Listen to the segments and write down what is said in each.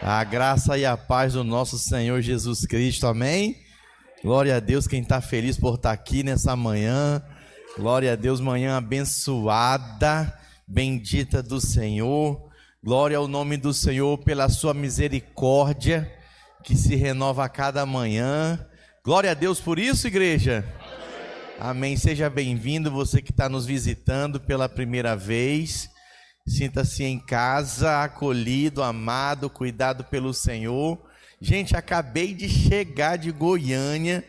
A graça e a paz do nosso Senhor Jesus Cristo, amém? Glória a Deus, quem está feliz por estar aqui nessa manhã. Glória a Deus, manhã abençoada, bendita do Senhor. Glória ao nome do Senhor pela sua misericórdia, que se renova a cada manhã. Glória a Deus por isso, igreja. Amém. Seja bem-vindo, você que está nos visitando pela primeira vez. Sinta-se em casa, acolhido, amado, cuidado pelo Senhor. Gente, acabei de chegar de Goiânia,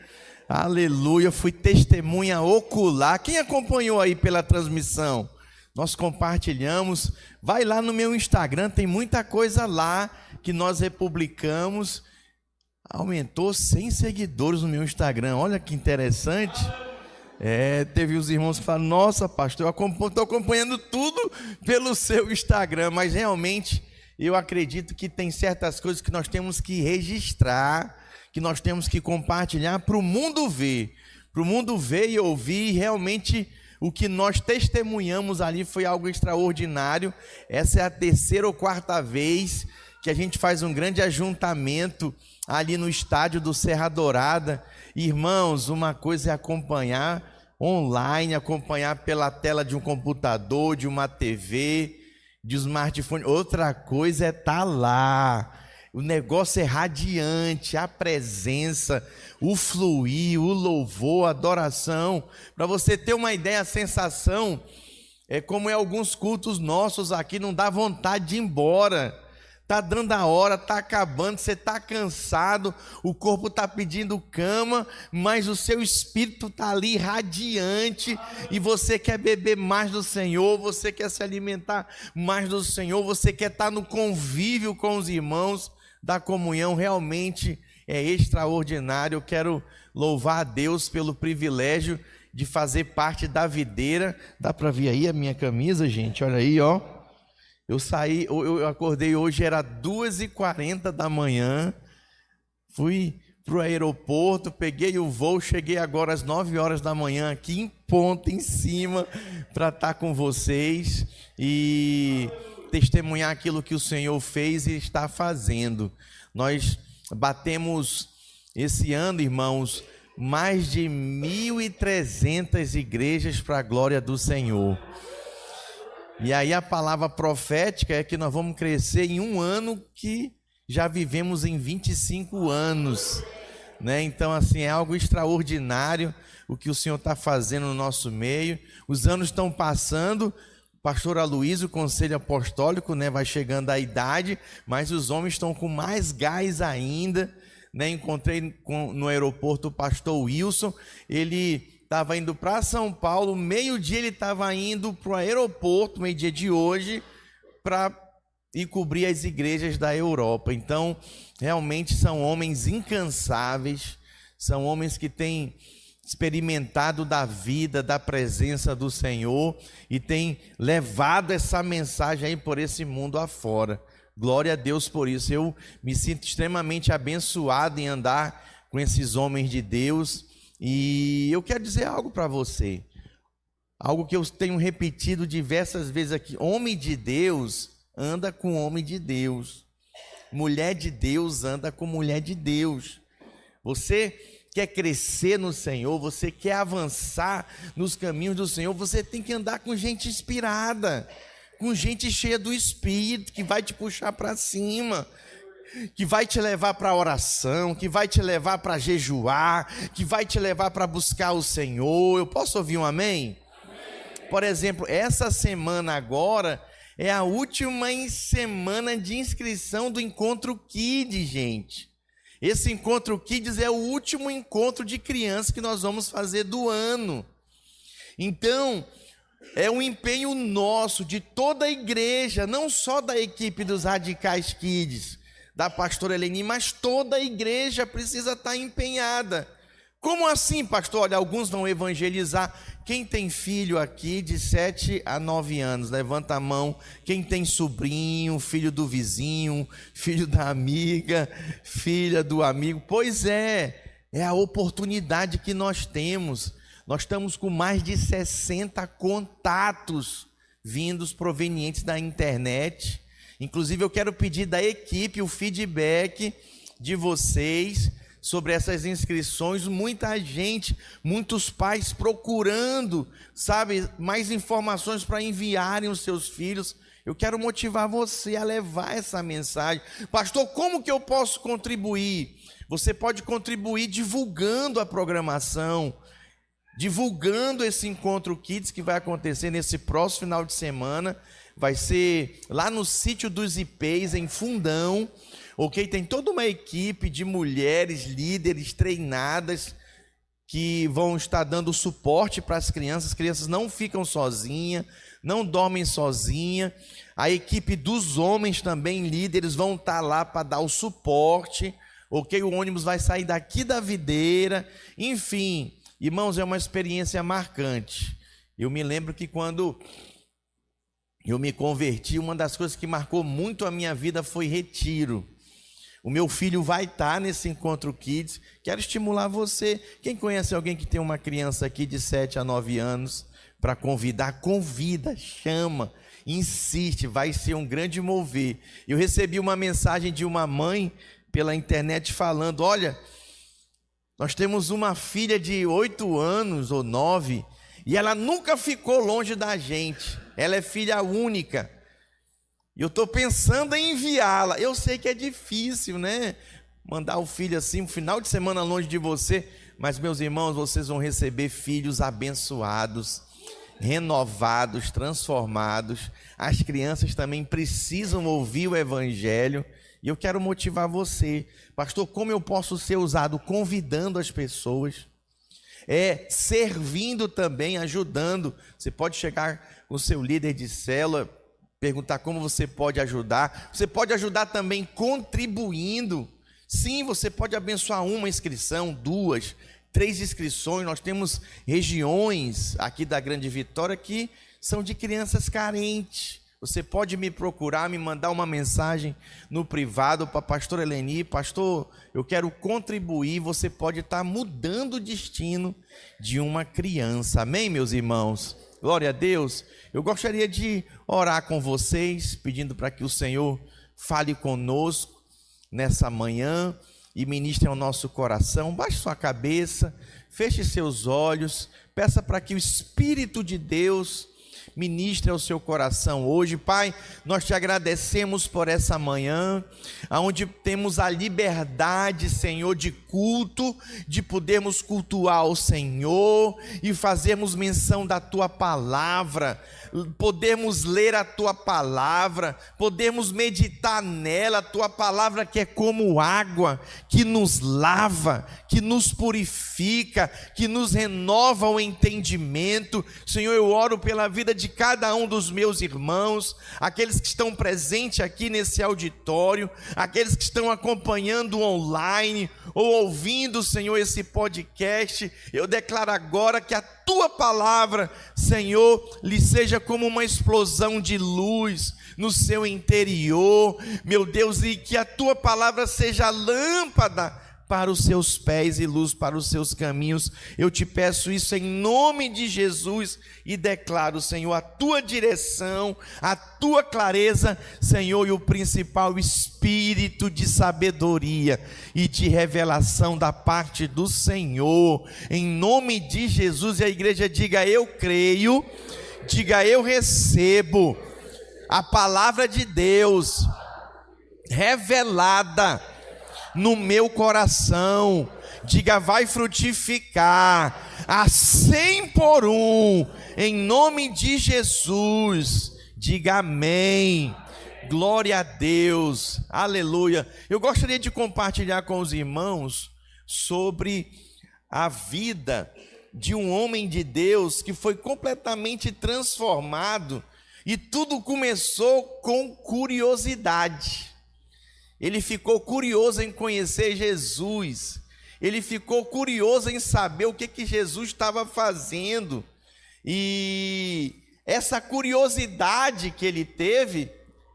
aleluia, fui testemunha ocular. Quem acompanhou aí pela transmissão? Nós compartilhamos, vai lá no meu Instagram, tem muita coisa lá que nós republicamos. Aumentou 100 seguidores no meu Instagram, olha que interessante. Teve os irmãos que falaram: nossa, pastor, eu estou acompanhando tudo pelo seu Instagram, mas realmente eu acredito que tem certas coisas que nós temos que registrar, que nós temos que compartilhar para o mundo ver e ouvir. Realmente o que nós testemunhamos ali foi algo extraordinário. Essa é a terceira ou quarta vez que a gente faz um grande ajuntamento ali no estádio do Serra Dourada. Irmãos, uma coisa é acompanhar online, acompanhar pela tela de um computador, de uma TV, de um smartphone. Outra coisa é estar lá. O negócio é radiante, a presença, o fluir, o louvor, a adoração. Para você ter uma ideia, a sensação é como em alguns cultos nossos aqui, não dá vontade de ir embora. Está dando a hora, está acabando, você está cansado, o corpo está pedindo cama, mas o seu espírito está ali radiante e você quer beber mais do Senhor, você quer se alimentar mais do Senhor, você quer estar no convívio com os irmãos da comunhão. Realmente é extraordinário. Eu quero louvar a Deus pelo privilégio de fazer parte da videira. Dá para ver aí a minha camisa, gente? Olha aí, ó. Eu acordei hoje, era 2h40 da manhã, fui para o aeroporto, peguei o voo, cheguei agora às 9 horas da manhã aqui em ponta, em cima, para estar com vocês e testemunhar aquilo que o Senhor fez e está fazendo. Nós batemos esse ano, irmãos, mais de 1.300 igrejas para a glória do Senhor. E aí a palavra profética é que nós vamos crescer em um ano que já vivemos em 25 anos, né? Então, assim, é algo extraordinário o que o Senhor está fazendo no nosso meio. Os anos estão passando, o pastor Aloysio, o conselho apostólico, né, vai chegando à idade, mas os homens estão com mais gás ainda, né? Encontrei no aeroporto o pastor Wilson, ele estava indo para São Paulo, meio-dia ele estava indo para o aeroporto, meio-dia de hoje, para ir cobrir as igrejas da Europa. Então, realmente são homens incansáveis, são homens que têm experimentado da vida, da presença do Senhor e têm levado essa mensagem aí por esse mundo afora. Glória a Deus por isso. Eu me sinto extremamente abençoado em andar com esses homens de Deus. E eu quero dizer algo para você, algo que eu tenho repetido diversas vezes aqui: homem de Deus anda com homem de Deus, mulher de Deus anda com mulher de Deus. Você quer crescer no Senhor, você quer avançar nos caminhos do Senhor, você tem que andar com gente inspirada, com gente cheia do Espírito, que vai te puxar para cima, que vai te levar para a oração, que vai te levar para jejuar, que vai te levar para buscar o Senhor. Eu posso ouvir um amém? Amém? Por exemplo, essa semana agora é a última semana de inscrição do Encontro Kids, gente. Esse Encontro Kids é o último encontro de crianças que nós vamos fazer do ano. Então, é um empenho nosso, de toda a igreja, não só da equipe dos Radicais Kids, da pastora Eleni, mas toda a igreja precisa estar empenhada. Como assim, pastor? Olha, alguns vão evangelizar. Quem tem filho aqui de 7 a 9 anos, levanta a mão. Quem tem sobrinho, filho do vizinho, filho da amiga, filha do amigo? Pois é a oportunidade que nós temos. Nós estamos com mais de 60 contatos vindos provenientes da internet. Inclusive, eu quero pedir da equipe o feedback de vocês sobre essas inscrições. Muita gente, muitos pais procurando, sabe, mais informações para enviarem os seus filhos. Eu quero motivar você a levar essa mensagem. Pastor, como que eu posso contribuir? Você pode contribuir divulgando a programação, divulgando esse Encontro Kids que vai acontecer nesse próximo final de semana. Vai ser lá no Sítio dos Ipês, em Fundão, ok? Tem toda uma equipe de mulheres, líderes treinadas, que vão estar dando suporte para as crianças não ficam sozinhas, não dormem sozinhas. A equipe dos homens também, líderes, vão estar lá para dar o suporte, ok? O ônibus vai sair daqui da Videira, enfim, irmãos, é uma experiência marcante. Eu me lembro que quando eu me converti, uma das coisas que marcou muito a minha vida foi retiro. O meu filho vai estar nesse Encontro Kids. Quero estimular você. Quem conhece alguém que tem uma criança aqui de 7 a 9 anos, para convidar, convida, chama, insiste, vai ser um grande mover. Eu recebi uma mensagem de uma mãe pela internet falando: olha, nós temos uma filha de 8 anos ou 9 e ela nunca ficou longe da gente. Ela é filha única. E eu estou pensando em enviá-la. Eu sei que é difícil, né? Mandar o filho assim, um final de semana longe de você. Mas, meus irmãos, vocês vão receber filhos abençoados, renovados, transformados. As crianças também precisam ouvir o Evangelho. E eu quero motivar você. Pastor, como eu posso ser usado? Convidando as pessoas. Servindo também, ajudando. Você pode chegar com o seu líder de célula, perguntar como você pode ajudar. Você pode ajudar também contribuindo. Sim, você pode abençoar uma inscrição, 2, 3 inscrições. Nós temos regiões aqui da Grande Vitória que são de crianças carentes. Você pode me procurar, me mandar uma mensagem no privado para a pastora Eleni: pastor, eu quero contribuir. Você pode estar mudando o destino de uma criança. Amém, meus irmãos? Glória a Deus. Eu gostaria de orar com vocês, pedindo para que o Senhor fale conosco nessa manhã e ministre ao nosso coração. Baixe sua cabeça, feche seus olhos, peça para que o Espírito de Deus ministre ao seu coração hoje. Pai, nós te agradecemos por essa manhã, onde temos a liberdade, Senhor, de culto, de podermos cultuar o Senhor e fazermos menção da tua palavra, podemos ler a tua palavra, podemos meditar nela, a tua palavra que é como água, que nos lava, que nos purifica, que nos renova o entendimento. Senhor, eu oro pela vida de cada um dos meus irmãos, aqueles que estão presentes aqui nesse auditório, aqueles que estão acompanhando online ou ouvindo, Senhor, esse podcast. Eu declaro agora que a tua palavra, Senhor, lhe seja como uma explosão de luz no seu interior, meu Deus, e que a tua palavra seja lâmpada para os seus pés e luz para os seus caminhos. Eu te peço isso em nome de Jesus e declaro, Senhor, a tua direção, a tua clareza, Senhor, e o principal, espírito de sabedoria e de revelação da parte do Senhor, em nome de Jesus. E a igreja diga: eu creio, diga: eu recebo a palavra de Deus revelada no meu coração. Diga: vai frutificar a 100 por 1, em nome de Jesus. Diga amém. Glória a Deus, aleluia. Eu gostaria de compartilhar com os irmãos sobre a vida de um homem de Deus que foi completamente transformado, e tudo começou com curiosidade. Ele ficou curioso em conhecer Jesus, ele ficou curioso em saber o que Jesus estava fazendo, e essa curiosidade que ele teve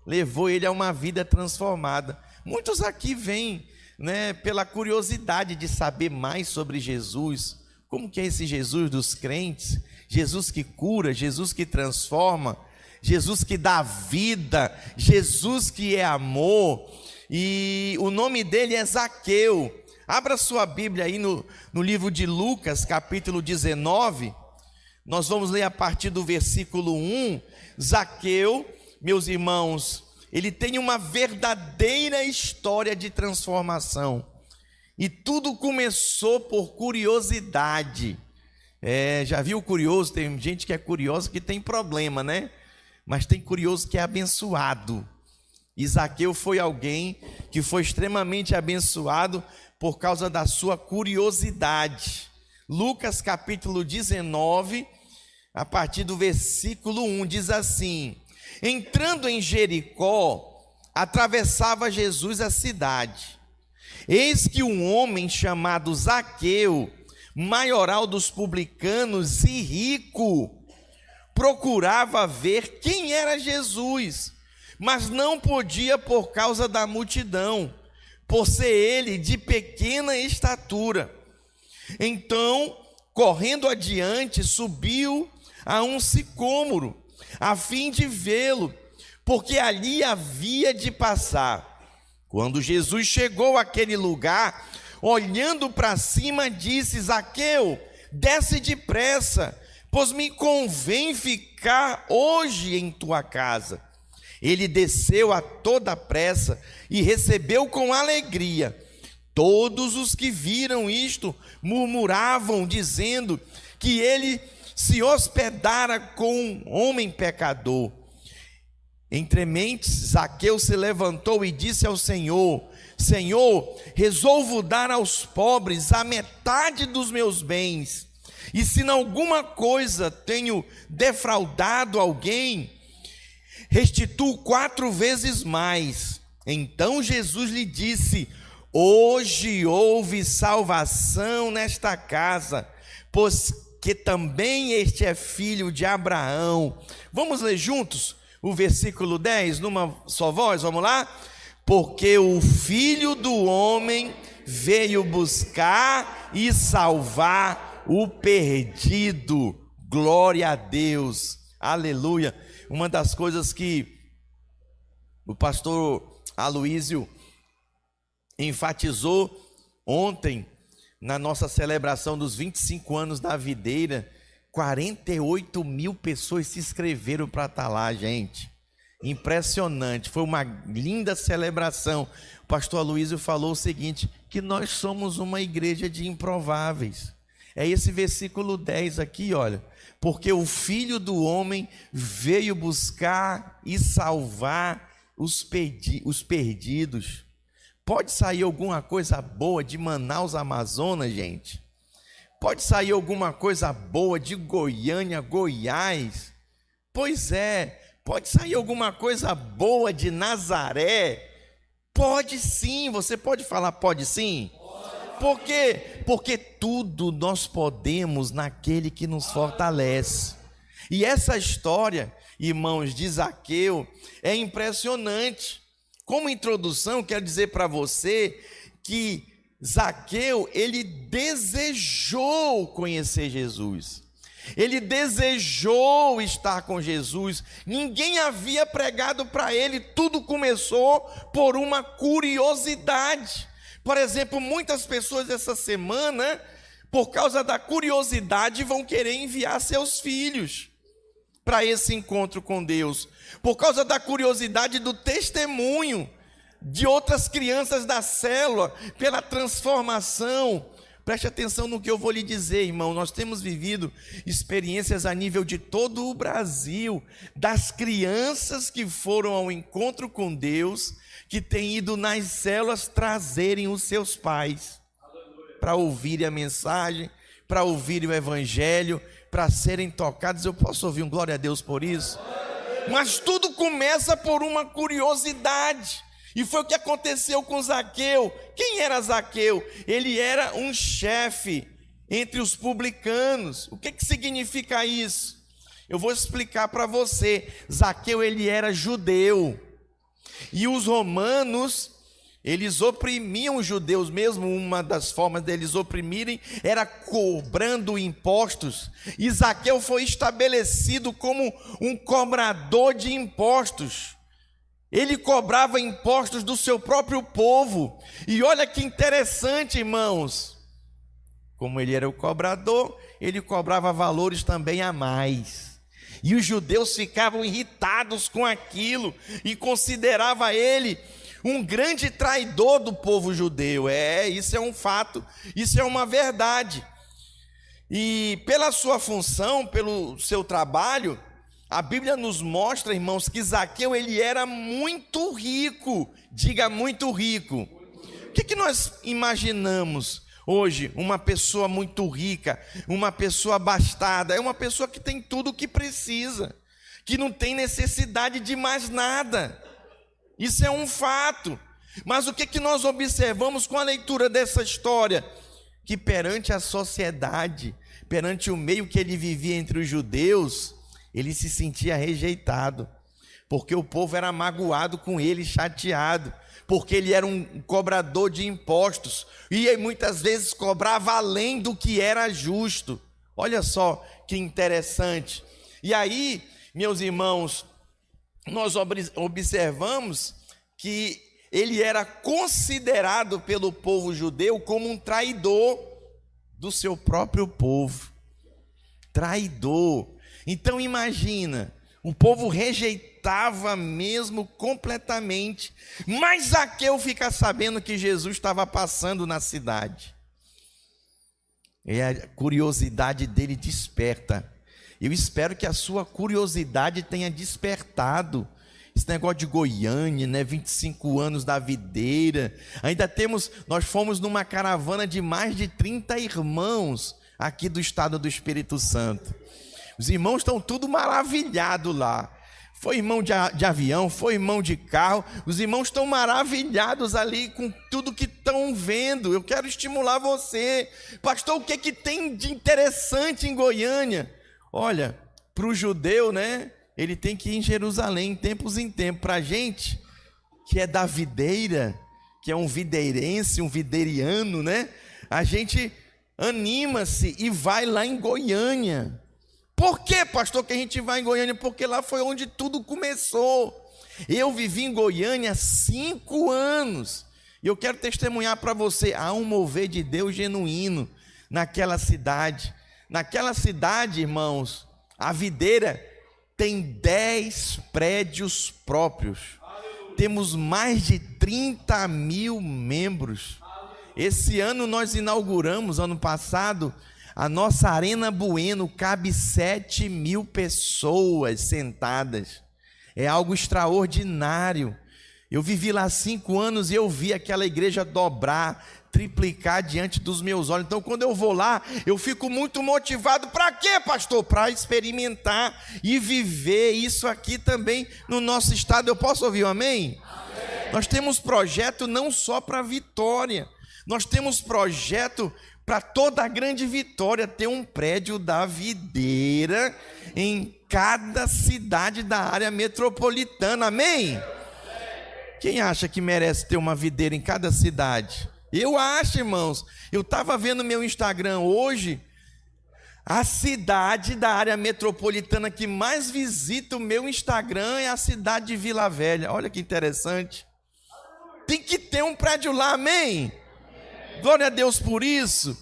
levou ele a uma vida transformada. Muitos aqui vêm, né, pela curiosidade de saber mais sobre Jesus, como que é esse Jesus dos crentes, Jesus que cura, Jesus que transforma. Jesus que dá vida, Jesus que é amor, e o nome dele é Zaqueu. Abra sua Bíblia aí no livro de Lucas, capítulo 19, nós vamos ler a partir do versículo 1. Zaqueu, meus irmãos, ele tem uma verdadeira história de transformação, e tudo começou por curiosidade. Já viu curioso? Tem gente que é curiosa que tem problema, né? Mas tem curioso que é abençoado. E Zaqueu foi alguém que foi extremamente abençoado por causa da sua curiosidade. Lucas capítulo 19, a partir do versículo 1, diz assim: entrando em Jericó, atravessava Jesus a cidade. Eis que um homem chamado Zaqueu, maioral dos publicanos e rico, procurava ver quem era Jesus, mas não podia por causa da multidão, por ser ele de pequena estatura. Então, correndo adiante, subiu a um sicômoro, a fim de vê-lo, porque ali havia de passar. Quando Jesus chegou àquele lugar, olhando para cima, disse: Zaqueu, desce depressa, pois me convém ficar hoje em tua casa. Ele desceu a toda pressa e recebeu com alegria. Todos os que viram isto murmuravam, dizendo que ele se hospedara com um homem pecador. Entre mentes, Zaqueu se levantou e disse ao Senhor: Senhor, resolvo dar aos pobres a metade dos meus bens, e se em alguma coisa tenho defraudado alguém, restituo 4 vezes mais. Então Jesus lhe disse: hoje houve salvação nesta casa, pois que também este é filho de Abraão. Vamos ler juntos o versículo 10, numa só voz, vamos lá? Porque o Filho do Homem veio buscar e salvar o perdido. Glória a Deus, aleluia. Uma das coisas que o pastor Aloísio enfatizou ontem, na nossa celebração dos 25 anos da videira, 48 mil pessoas se inscreveram para estar lá, gente. Impressionante, foi uma linda celebração. O pastor Aloísio falou o seguinte, que nós somos uma igreja de improváveis. É esse versículo 10 aqui, olha. Porque o Filho do Homem veio buscar e salvar os perdidos. Pode sair alguma coisa boa de Manaus, Amazonas, gente? Pode sair alguma coisa boa de Goiânia, Goiás? Pois é. Pode sair alguma coisa boa de Nazaré? Pode sim. Você pode falar pode sim? Por quê? Porque tudo nós podemos naquele que nos fortalece. E essa história, irmãos, de Zaqueu é impressionante. Como introdução, quero dizer para você que Zaqueu, ele desejou conhecer Jesus. Ele desejou estar com Jesus. Ninguém havia pregado para ele. Tudo começou por uma curiosidade. Por exemplo, muitas pessoas essa semana, por causa da curiosidade, vão querer enviar seus filhos para esse encontro com Deus. Por causa da curiosidade do testemunho de outras crianças da célula, pela transformação. Preste atenção no que eu vou lhe dizer, irmão. Nós temos vivido experiências a nível de todo o Brasil, das crianças que foram ao encontro com Deus, que têm ido nas células trazerem os seus pais para ouvirem a mensagem, para ouvirem o evangelho, para serem tocados. Eu posso ouvir um glória a Deus por isso? Mas tudo começa por uma curiosidade. E foi o que aconteceu com Zaqueu. Quem era Zaqueu? Ele era um chefe entre os publicanos. O que significa isso? Eu vou explicar para você. Zaqueu, ele era judeu. E os romanos Eles oprimiam os judeus mesmo. Uma das formas deles oprimirem era cobrando impostos. E Zaqueu foi estabelecido como um cobrador de impostos. Ele cobrava impostos do seu próprio povo. E olha que interessante, irmãos. Como ele era o cobrador, ele cobrava valores também a mais. E os judeus ficavam irritados com aquilo e consideravam ele um grande traidor do povo judeu. Isso é um fato, isso é uma verdade. E pela sua função, pelo seu trabalho, a Bíblia nos mostra, irmãos, que Zaqueu ele era muito rico. Diga, muito rico. O que nós imaginamos hoje? Uma pessoa muito rica, uma pessoa abastada, é uma pessoa que tem tudo o que precisa, que não tem necessidade de mais nada. Isso é um fato. Mas o que nós observamos com a leitura dessa história? Que perante a sociedade, perante o meio que ele vivia entre os judeus, ele se sentia rejeitado, porque o povo era magoado com ele, chateado, porque ele era um cobrador de impostos, e muitas vezes cobrava além do que era justo. Olha só que interessante. E aí, meus irmãos, nós observamos que ele era considerado pelo povo judeu como um traidor do seu próprio povo. Traidor. Então imagina, o povo rejeitava mesmo completamente, mas Zaqueu fica sabendo que Jesus estava passando na cidade. E a curiosidade dele desperta. Eu espero que a sua curiosidade tenha despertado. Esse negócio de Goiânia, né? 25 anos da videira. Nós fomos numa caravana de mais de 30 irmãos aqui do estado do Espírito Santo. Os irmãos estão tudo maravilhados lá. Foi irmão de avião, foi irmão de carro. Os irmãos estão maravilhados ali com tudo que estão vendo. Eu quero estimular você. Pastor, o que tem de interessante em Goiânia? Olha, para o judeu, né? Ele tem que ir em Jerusalém, tempos em tempos. Para a gente, que é da videira, que é um videirense, um videiriano, né? A gente anima-se e vai lá em Goiânia. Por que, pastor, que a gente vai em Goiânia? Porque lá foi onde tudo começou. Eu vivi em Goiânia 5 anos. E eu quero testemunhar para você, há um mover de Deus genuíno naquela cidade. Naquela cidade, irmãos, a videira tem 10 prédios próprios. Temos mais de 30 mil membros. Esse ano nós inauguramos, ano passado, a nossa Arena Bueno, cabe 7 mil pessoas sentadas. É algo extraordinário. Eu vivi lá 5 anos e eu vi aquela igreja dobrar, triplicar diante dos meus olhos. Então, quando eu vou lá, eu fico muito motivado. Para quê, pastor? Para experimentar e viver isso aqui também no nosso estado. Eu posso ouvir um amém? Amém. Nós temos projeto não só para Vitória, nós temos projeto para toda a grande Vitória, ter um prédio da videira em cada cidade da área metropolitana, amém? Quem acha que merece ter uma videira em cada cidade? Eu acho, irmãos. Eu estava vendo meu Instagram hoje, a cidade da área metropolitana que mais visita o meu Instagram é a cidade de Vila Velha. Olha que interessante. Tem que ter um prédio lá, amém? Glória a Deus por isso.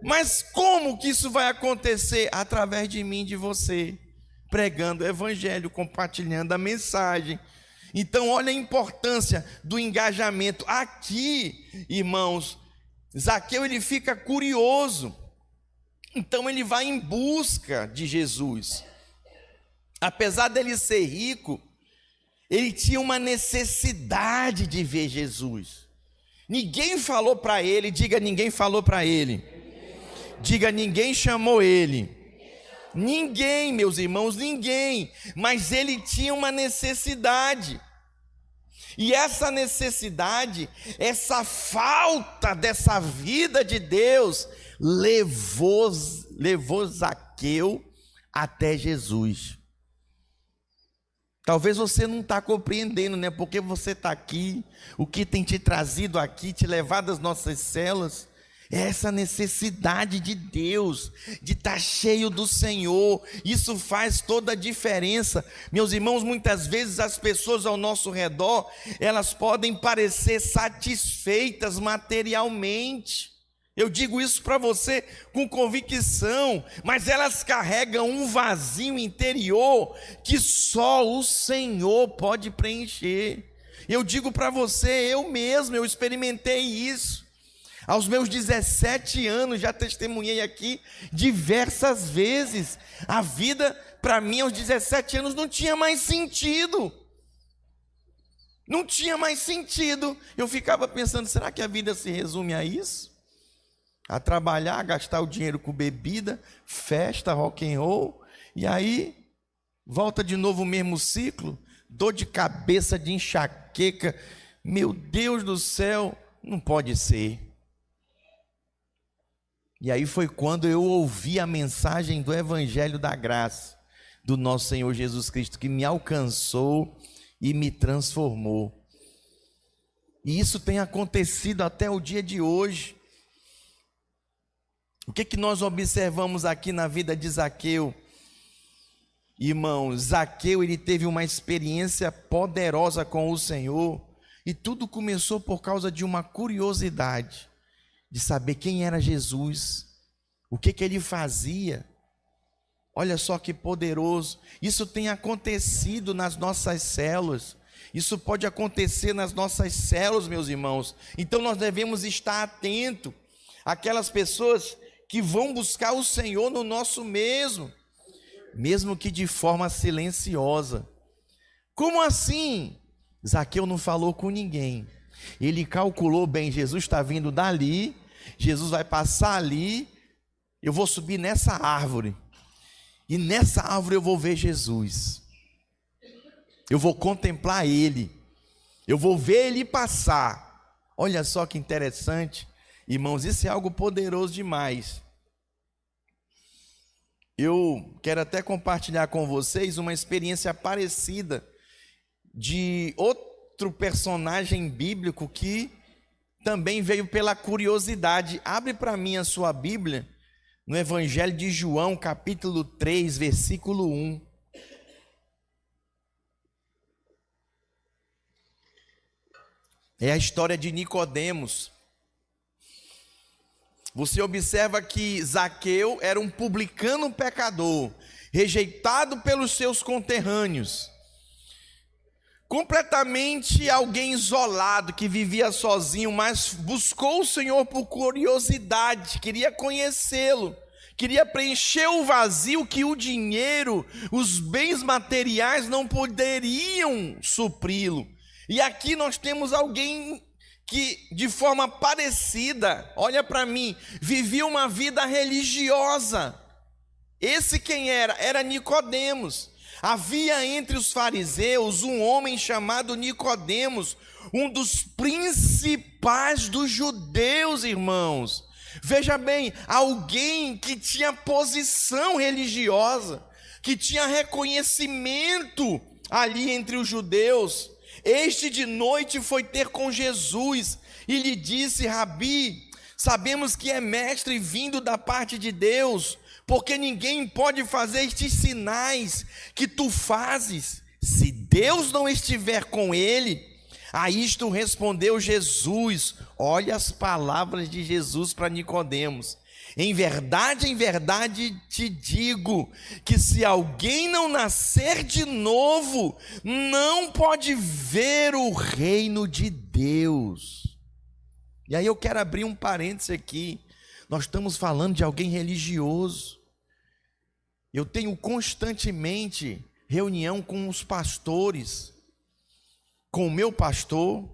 Mas como que isso vai acontecer? Através de mim, de você, pregando o evangelho, compartilhando a mensagem. Então, olha a importância do engajamento. Aqui, irmãos, Zaqueu ele fica curioso. Então, ele vai em busca de Jesus. Apesar dele ser rico, ele tinha uma necessidade de ver Jesus. Ninguém falou para ele, diga, ninguém falou para ele. Diga, ninguém chamou ele. Ninguém, meus irmãos, ninguém. Mas ele tinha uma necessidade. E essa necessidade, essa falta dessa vida de Deus, levou Zaqueu até Jesus. Talvez você não está compreendendo, né? Porque você está aqui, o que tem te trazido aqui, te levado às nossas celas, é essa necessidade de Deus, de estar cheio do Senhor. Isso faz toda a diferença. Meus irmãos, muitas vezes as pessoas ao nosso redor, elas podem parecer satisfeitas materialmente. Eu digo isso para você com convicção, mas elas carregam um vazio interior que só o Senhor pode preencher. Eu digo para você, eu experimentei isso. Aos meus 17 anos, já testemunhei aqui diversas vezes. A vida, para mim, aos 17 anos, não tinha mais sentido. Não tinha mais sentido. Eu ficava pensando, será que a vida se resume a isso? A trabalhar, a gastar o dinheiro com bebida, festa, rock and roll, e aí volta de novo o mesmo ciclo, dor de cabeça, de enxaqueca. Meu Deus do céu, não pode ser. E aí foi quando eu ouvi a mensagem do Evangelho da Graça, do nosso Senhor Jesus Cristo, que me alcançou e me transformou. E isso tem acontecido até o dia de hoje. O que nós observamos aqui na vida de Zaqueu? Irmãos, Zaqueu, ele teve uma experiência poderosa com o Senhor, e tudo começou por causa de uma curiosidade, de saber quem era Jesus, o que ele fazia. Olha só que poderoso. Isso tem acontecido nas nossas células, isso pode acontecer nas nossas células, meus irmãos. Então nós devemos estar atentos àquelas pessoas que vão buscar o Senhor no nosso mesmo que de forma silenciosa. Como assim? Zaqueu não falou com ninguém. Ele calculou bem, Jesus está vindo dali, Jesus vai passar ali, eu vou subir nessa árvore, e nessa árvore eu vou ver Jesus, eu vou contemplar Ele, eu vou ver Ele passar. Olha só que interessante. Irmãos, isso é algo poderoso demais. Eu quero até compartilhar com vocês uma experiência parecida de outro personagem bíblico que também veio pela curiosidade. Abre para mim a sua Bíblia, no Evangelho de João, capítulo 3, versículo 1. É a história de Nicodemos. Você observa que Zaqueu era um publicano pecador, rejeitado pelos seus conterrâneos, completamente alguém isolado, que vivia sozinho, mas buscou o Senhor por curiosidade, queria conhecê-lo, queria preencher o vazio que o dinheiro, os bens materiais não poderiam supri-lo. E aqui nós temos alguém que de forma parecida, olha para mim, vivia uma vida religiosa. Esse quem era? Era Nicodemos. Havia entre os fariseus um homem chamado Nicodemos, um dos principais dos judeus, irmãos. Veja bem, alguém que tinha posição religiosa, que tinha reconhecimento ali entre os judeus. Este de noite foi ter com Jesus e lhe disse: Rabi, sabemos que é mestre vindo da parte de Deus, porque ninguém pode fazer estes sinais que tu fazes, se Deus não estiver com ele. A isto respondeu Jesus. Olha as palavras de Jesus para Nicodemos: em verdade te digo, que se alguém não nascer de novo, não pode ver o reino de Deus. E aí eu quero abrir um parênteses aqui. Nós estamos falando de alguém religioso. Eu tenho constantemente reunião com os pastores, com o meu pastor,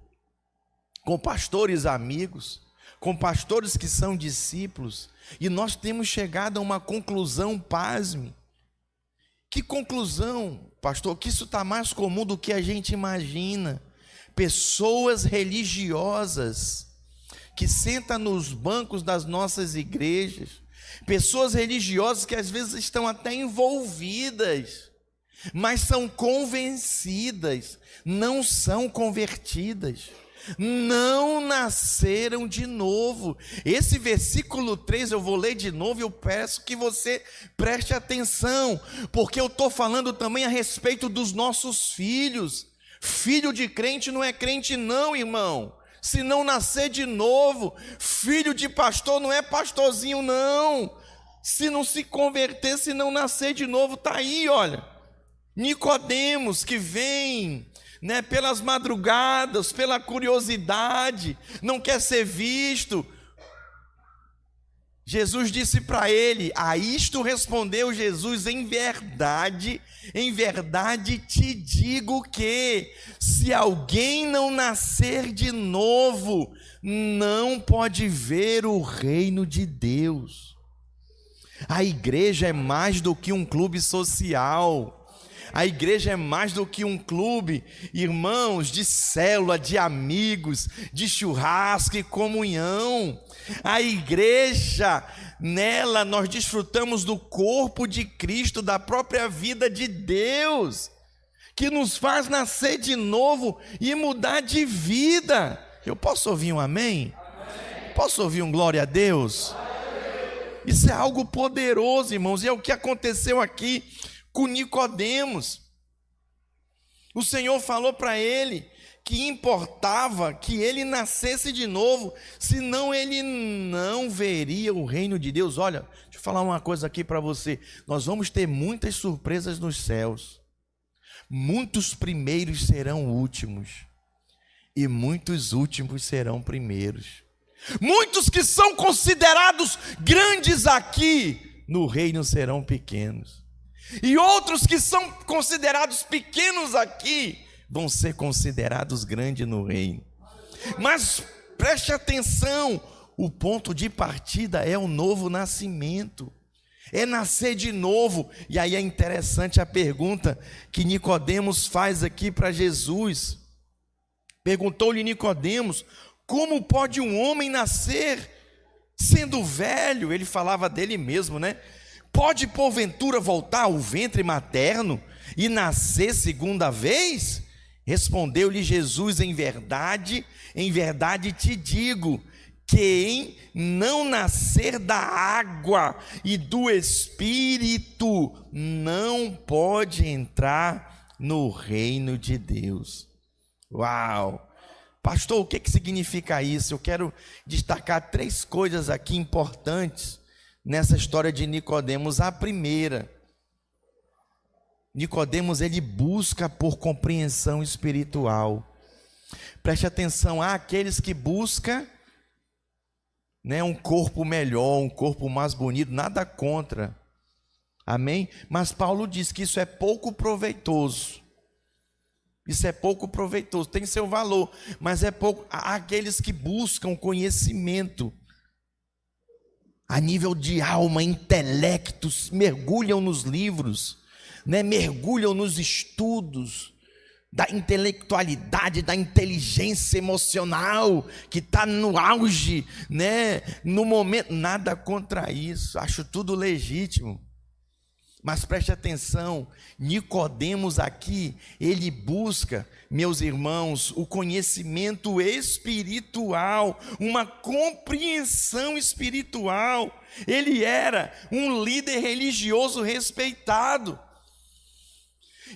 com pastores amigos, com pastores que são discípulos, e nós temos chegado a uma conclusão, pasme. Que conclusão, pastor? Que isso está mais comum do que a gente imagina. Pessoas religiosas que sentam nos bancos das nossas igrejas, pessoas religiosas que às vezes estão até envolvidas, mas são convencidas, não são convertidas, não nasceram de novo. Esse versículo 3 eu vou ler de novo e eu peço que você preste atenção, porque eu estou falando também a respeito dos nossos filhos. Filho de crente não é crente não, irmão, se não nascer de novo. Filho de pastor não é pastorzinho não, se não se converter, se não nascer de novo. Está aí, olha, Nicodemos que vem, pelas madrugadas, pela curiosidade, não quer ser visto. Jesus disse para ele: a isto respondeu Jesus: em verdade te digo que, se alguém não nascer de novo, não pode ver o reino de Deus. A igreja é mais do que um clube social. A igreja é mais do que um clube, irmãos, de célula, de amigos, de churrasco e comunhão. A igreja, nela nós desfrutamos do corpo de Cristo, da própria vida de Deus, que nos faz nascer de novo e mudar de vida. Eu posso ouvir um amém? Amém. Posso ouvir um glória a Deus? Isso é algo poderoso, irmãos, e é o que aconteceu aqui com Nicodemos. O Senhor falou para ele que importava que ele nascesse de novo, senão ele não veria o reino de Deus. Olha, deixa eu falar uma coisa aqui para você: nós vamos ter muitas surpresas nos céus. Muitos primeiros serão últimos, e muitos últimos serão primeiros. Muitos que são considerados grandes aqui, no reino serão pequenos. E outros que são considerados pequenos aqui, vão ser considerados grandes no reino. Mas preste atenção, o ponto de partida é o novo nascimento, é nascer de novo. E aí é interessante a pergunta que Nicodemos faz aqui para Jesus. Perguntou-lhe Nicodemos: como pode um homem nascer sendo velho? Ele falava dele mesmo, Pode porventura voltar ao ventre materno e nascer segunda vez? Respondeu-lhe Jesus: em verdade te digo, quem não nascer da água e do Espírito não pode entrar no reino de Deus. Uau! Pastor, o que significa isso? Eu quero destacar 3 coisas aqui importantes nessa história de Nicodemos. A primeira, Nicodemos, ele busca por compreensão espiritual. Preste atenção, há aqueles que buscam um corpo melhor, um corpo mais bonito, nada contra, amém? Mas Paulo diz que isso é pouco proveitoso. Isso é pouco proveitoso, tem seu valor, mas é pouco. Há aqueles que buscam conhecimento a nível de alma, intelectos, mergulham nos livros, mergulham nos estudos da intelectualidade, da inteligência emocional, que está no auge, no momento. Nada contra isso, acho tudo legítimo. Mas preste atenção, Nicodemos aqui, ele busca, meus irmãos, o conhecimento espiritual, uma compreensão espiritual. Ele era um líder religioso respeitado.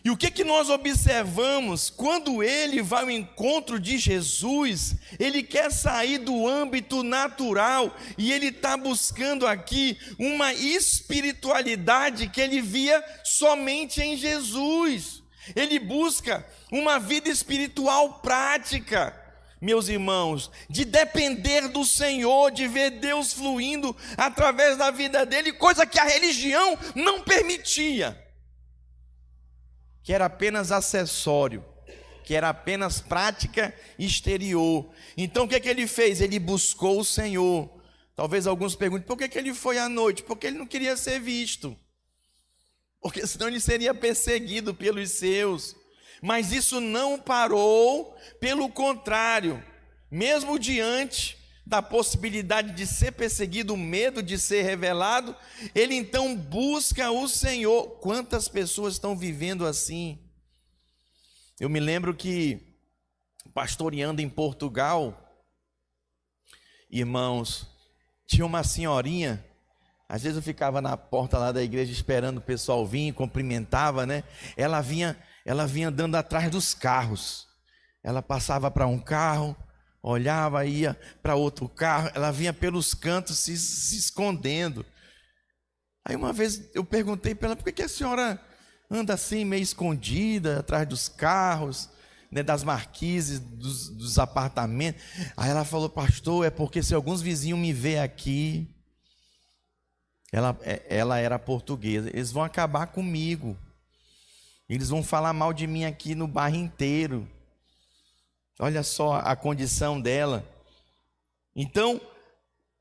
E o que nós observamos? Quando ele vai ao encontro de Jesus, ele quer sair do âmbito natural e ele está buscando aqui uma espiritualidade que ele via somente em Jesus. Ele busca uma vida espiritual prática, meus irmãos, de depender do Senhor, de ver Deus fluindo através da vida dele, coisa que a religião não permitia, que era apenas acessório, que era apenas prática exterior. Então o que ele fez? Ele buscou o Senhor. Talvez alguns perguntem: por que ele foi à noite? Porque ele não queria ser visto, porque senão ele seria perseguido pelos seus. Mas isso não parou, pelo contrário, mesmo diante da possibilidade de ser perseguido, o medo de ser revelado, ele então busca o Senhor. Quantas pessoas estão vivendo assim? Eu me lembro que, pastoreando em Portugal, irmãos, tinha uma senhorinha, às vezes eu ficava na porta lá da igreja esperando o pessoal vir, cumprimentava, né? Ela vinha andando atrás dos carros. Ela passava para um carro, olhava, ia para outro carro, ela vinha pelos cantos se escondendo. Aí uma vez eu perguntei para ela, por que a senhora anda assim meio escondida atrás dos carros, né, das marquises, dos apartamentos? Aí ela falou, pastor, é porque se alguns vizinhos me ver aqui, ela era portuguesa, eles vão acabar comigo, eles vão falar mal de mim aqui no bairro inteiro. Olha só a condição dela. Então,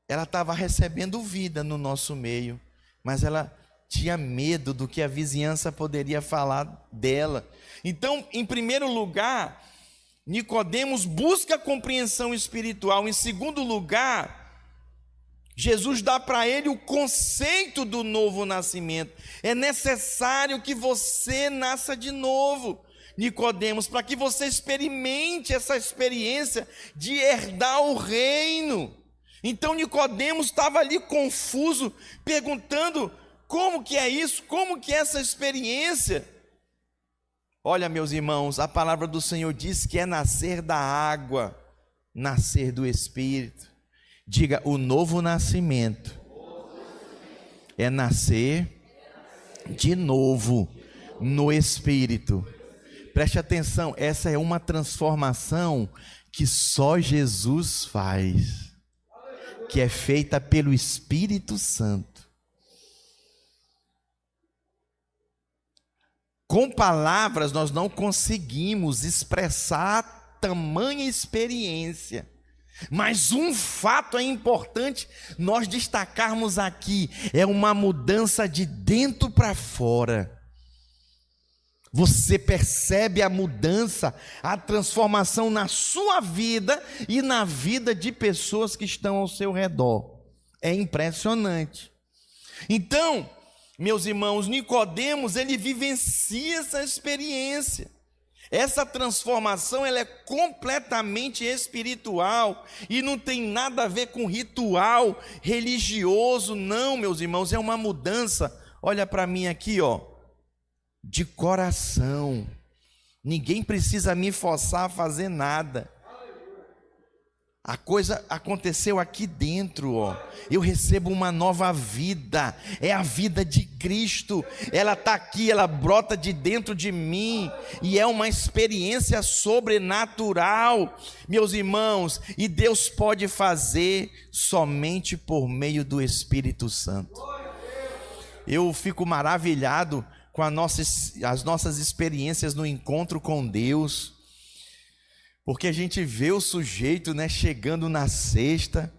ela estava recebendo vida no nosso meio, mas ela tinha medo do que a vizinhança poderia falar dela. Então, em primeiro lugar, Nicodemos busca compreensão espiritual. Em segundo lugar, Jesus dá para ele o conceito do novo nascimento. É necessário que você nasça de novo, Nicodemos, para que você experimente essa experiência de herdar o reino. Então Nicodemos estava ali confuso, perguntando: como que é isso? Como que é essa experiência? Olha, meus irmãos, a palavra do Senhor diz que é nascer da água, nascer do Espírito. Diga, o novo nascimento é nascer de novo no Espírito. Preste atenção, essa é uma transformação que só Jesus faz, que é feita pelo Espírito Santo. Com palavras nós não conseguimos expressar tamanha experiência, mas um fato é importante nós destacarmos aqui: é uma mudança de dentro para fora. Você percebe a mudança, a transformação na sua vida e na vida de pessoas que estão ao seu redor. É impressionante. Então, meus irmãos, Nicodemos, ele vivencia essa experiência. Essa transformação, ela é completamente espiritual e não tem nada a ver com ritual religioso, não, meus irmãos, é uma mudança. Olha para mim aqui, ó, de coração. Ninguém precisa me forçar a fazer nada. A coisa aconteceu aqui dentro, ó. Eu recebo uma nova vida, é a vida de Cristo. Ela está aqui, ela brota de dentro de mim, e é uma experiência sobrenatural, meus irmãos, e Deus pode fazer somente por meio do Espírito Santo. Eu fico maravilhado com as nossas experiências no encontro com Deus, porque a gente vê o sujeito, né, chegando na sexta,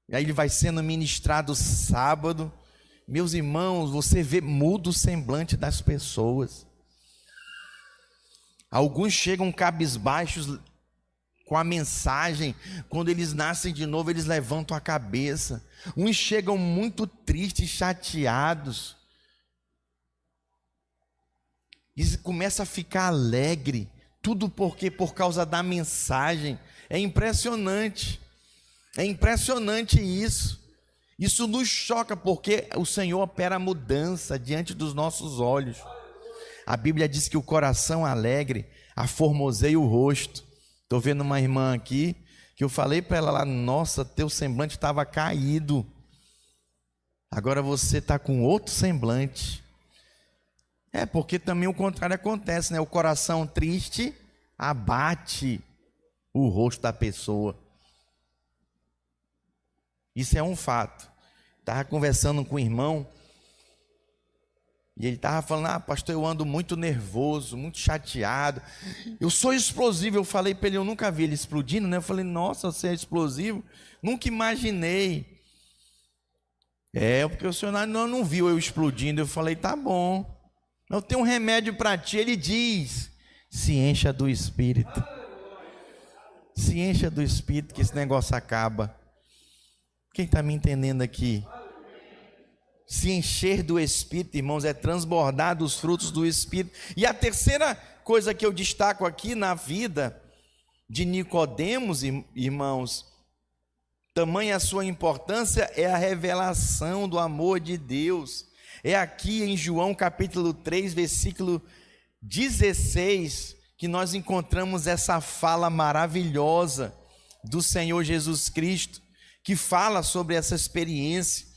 aí ele vai sendo ministrado sábado. Meus irmãos, você vê, muda o semblante das pessoas. Alguns chegam cabisbaixos com a mensagem, quando eles nascem de novo, eles levantam a cabeça. Uns chegam muito tristes, chateados, e começa a ficar alegre. Tudo porque por causa da mensagem. É impressionante isso. Isso nos choca, porque o Senhor opera a mudança diante dos nossos olhos. A Bíblia diz que o coração alegre aformoseia o rosto. Estou vendo uma irmã aqui, que eu falei para ela lá: nossa, teu semblante estava caído, agora você está com outro semblante. É, porque também o contrário acontece, né? O coração triste abate o rosto da pessoa. Isso é um fato. Estava conversando com um irmão, e ele estava falando: pastor, eu ando muito nervoso, muito chateado, eu sou explosivo. Eu falei para ele, eu nunca vi ele explodindo, né? Eu falei: nossa, você é explosivo? Nunca imaginei. É, porque o senhor não viu eu explodindo. Eu falei: tá bom, eu tenho um remédio para ti. Ele diz: se encha do Espírito. Se encha do Espírito, que esse negócio acaba. Quem está me entendendo aqui? Se encher do Espírito, irmãos, é transbordar dos frutos do Espírito. E a terceira coisa que eu destaco aqui na vida de Nicodemos, irmãos, tamanha a sua importância, é a revelação do amor de Deus. É aqui em João capítulo 3, versículo 16, que nós encontramos essa fala maravilhosa do Senhor Jesus Cristo, que fala sobre essa experiência.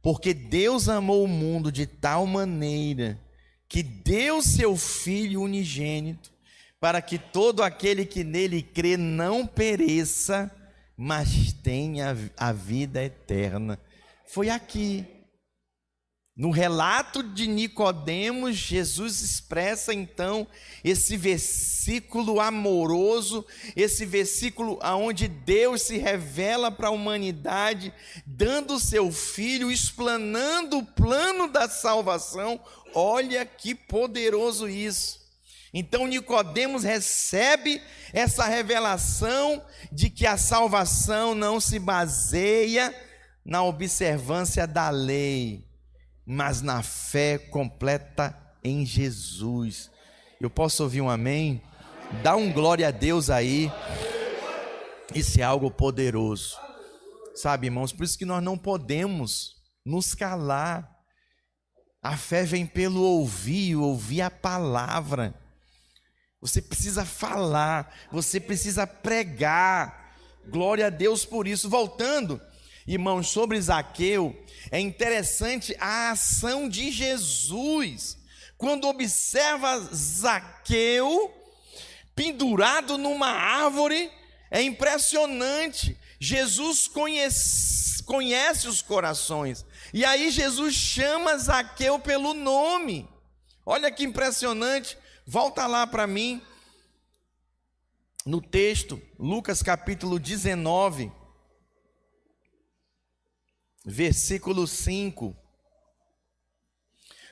Porque Deus amou o mundo de tal maneira que deu seu Filho unigênito, para que todo aquele que nele crê não pereça, mas tenha a vida eterna. Foi aqui, no relato de Nicodemos, Jesus expressa então esse versículo amoroso, esse versículo onde Deus se revela para a humanidade, dando o seu Filho, explanando o plano da salvação. Olha que poderoso isso! Então Nicodemos recebe essa revelação de que a salvação não se baseia na observância da lei, mas na fé completa em Jesus. Eu posso ouvir um amém? Dá um glória a Deus aí. Isso é algo poderoso. Sabe, irmãos, por isso que nós não podemos nos calar. A fé vem pelo ouvir a palavra. Você precisa falar, você precisa pregar. Glória a Deus por isso. Voltando, irmãos, sobre Zaqueu, é interessante a ação de Jesus. Quando observa Zaqueu pendurado numa árvore, é impressionante. Jesus conhece os corações. E aí Jesus chama Zaqueu pelo nome. Olha que impressionante. Volta lá para mim, no texto, Lucas capítulo 19, versículo 5.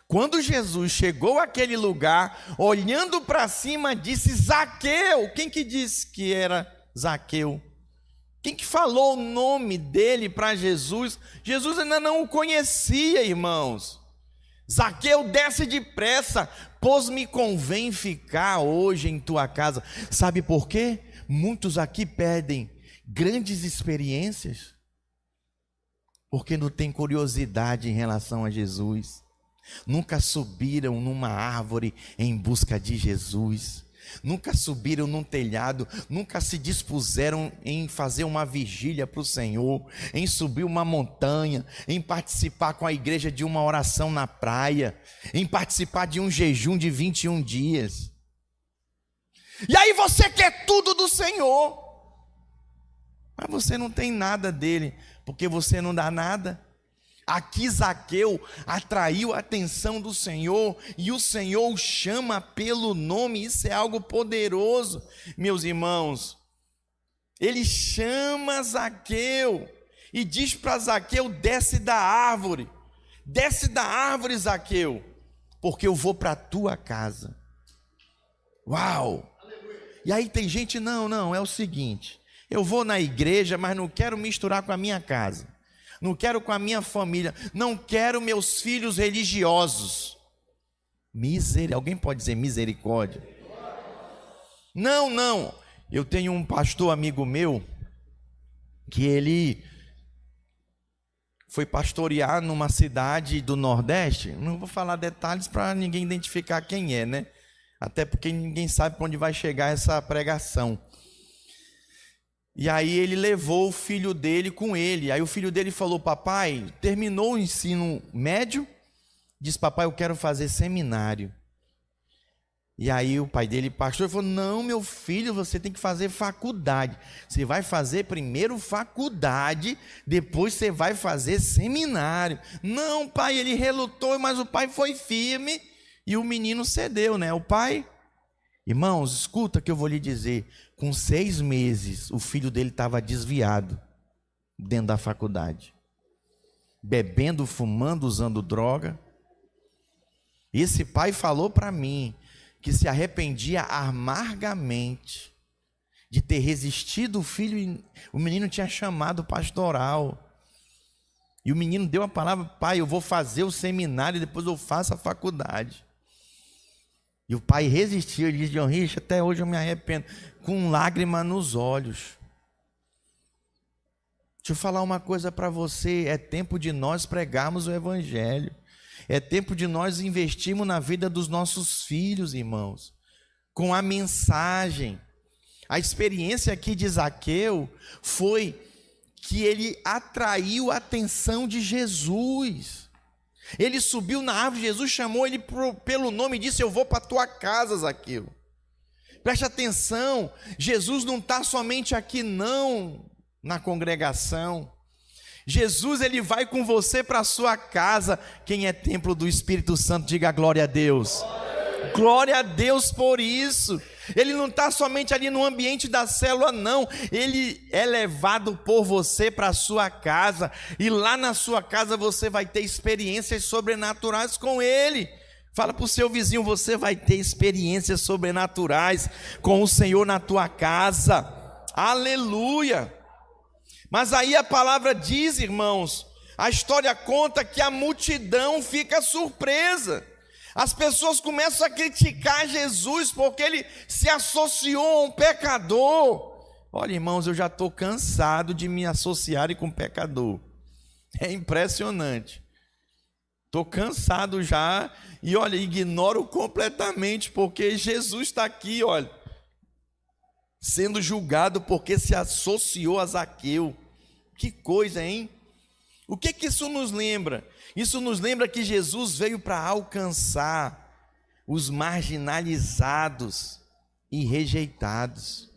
Quando Jesus chegou àquele lugar, olhando para cima, disse: Zaqueu. Quem que disse que era Zaqueu? Quem que falou o nome dele para Jesus? Jesus ainda não o conhecia, irmãos. Zaqueu, desce depressa, pois me convém ficar hoje em tua casa. Sabe por quê? Muitos aqui perdem grandes experiências porque não tem curiosidade em relação a Jesus. Nunca subiram numa árvore em busca de Jesus. Nunca subiram num telhado, nunca se dispuseram em fazer uma vigília para o Senhor, em subir uma montanha, em participar com a igreja de uma oração na praia, em participar de um jejum de 21 dias. E aí você quer tudo do Senhor, mas você não tem nada dele, porque você não dá nada. Aqui Zaqueu atraiu a atenção do Senhor, e o Senhor o chama pelo nome. Isso é algo poderoso, meus irmãos. Ele chama Zaqueu e diz para Zaqueu: desce da árvore, Zaqueu, porque eu vou para a tua casa. Uau! E aí tem gente, não, é o seguinte, eu vou na igreja, mas não quero misturar com a minha casa. Não quero com a minha família, não quero meus filhos religiosos. Alguém pode dizer misericórdia? Não. Eu tenho um pastor amigo meu, que ele foi pastorear numa cidade do Nordeste. Não vou falar detalhes para ninguém identificar quem é, né? Até porque ninguém sabe para onde vai chegar essa pregação. E aí ele levou o filho dele com ele. Aí o filho dele falou: papai, terminou o ensino médio? Diz: papai, eu quero fazer seminário. E aí o pai dele, pastor, falou: não, meu filho, você tem que fazer faculdade. Você vai fazer primeiro faculdade, depois você vai fazer seminário. Não, pai, ele relutou, mas o pai foi firme e o menino cedeu, né? O pai... Irmãos, escuta que eu vou lhe dizer. Com 6 meses, o filho dele estava desviado dentro da faculdade, bebendo, fumando, usando droga. Esse pai falou para mim que se arrependia amargamente de ter resistido o filho. O menino tinha chamado pastoral. E o menino deu a palavra: pai, eu vou fazer o seminário e depois eu faço a faculdade. E o pai resistiu, ele disse: John Rich, até hoje eu me arrependo, com lágrima nos olhos. Deixa eu falar uma coisa para você, é tempo de nós pregarmos o evangelho, é tempo de nós investirmos na vida dos nossos filhos, irmãos, com a mensagem. A experiência aqui de Zaqueu foi que ele atraiu a atenção de Jesus. Ele subiu na árvore, Jesus chamou ele pelo nome e disse: eu vou para a tua casa, Zaqueu. Preste atenção, Jesus não está somente aqui não, na congregação. Jesus, ele vai com você para a sua casa. Quem é templo do Espírito Santo, diga glória a Deus. Glória a Deus por isso. Ele não está somente ali no ambiente da célula, não. Ele é levado por você para a sua casa. E lá na sua casa você vai ter experiências sobrenaturais com ele. Fala para o seu vizinho: você vai ter experiências sobrenaturais com o Senhor na tua casa. Aleluia. Mas aí a palavra diz, irmãos, a história conta que a multidão fica surpresa. As pessoas começam a criticar Jesus porque ele se associou a um pecador. Olha, irmãos, eu já estou cansado de me associar com pecador. É impressionante. Estou cansado já e, olha, ignoro completamente porque Jesus está aqui, olha, sendo julgado porque se associou a Zaqueu. Que coisa, hein? O que isso nos lembra? Isso nos lembra que Jesus veio para alcançar os marginalizados e rejeitados.